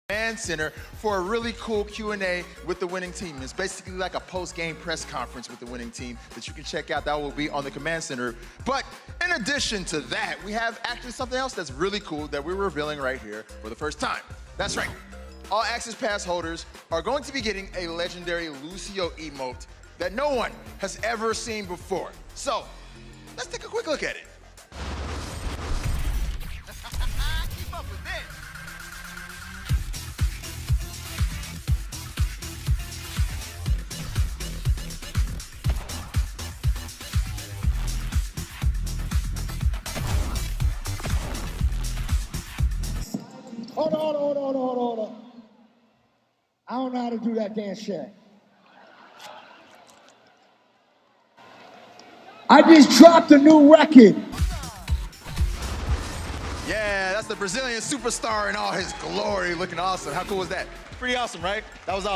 Command Center for a really cool Q&A with the winning team. It's basically like a post-game press conference with the winning team that you can check out. That will be on the Command Center. But in addition to that, we have actually something else that's really cool that we're revealing right here for the first time. That's right. All Access Pass holders are going to be getting a legendary Lucio emote that no one has ever seen before. So, let's take a quick look at it. Keep up with this. Hold on. I don't know how to do that dance shit. I just dropped a new record. Yeah, that's the Brazilian superstar in all his glory, looking awesome. How cool was that? Pretty awesome, right? That was awesome.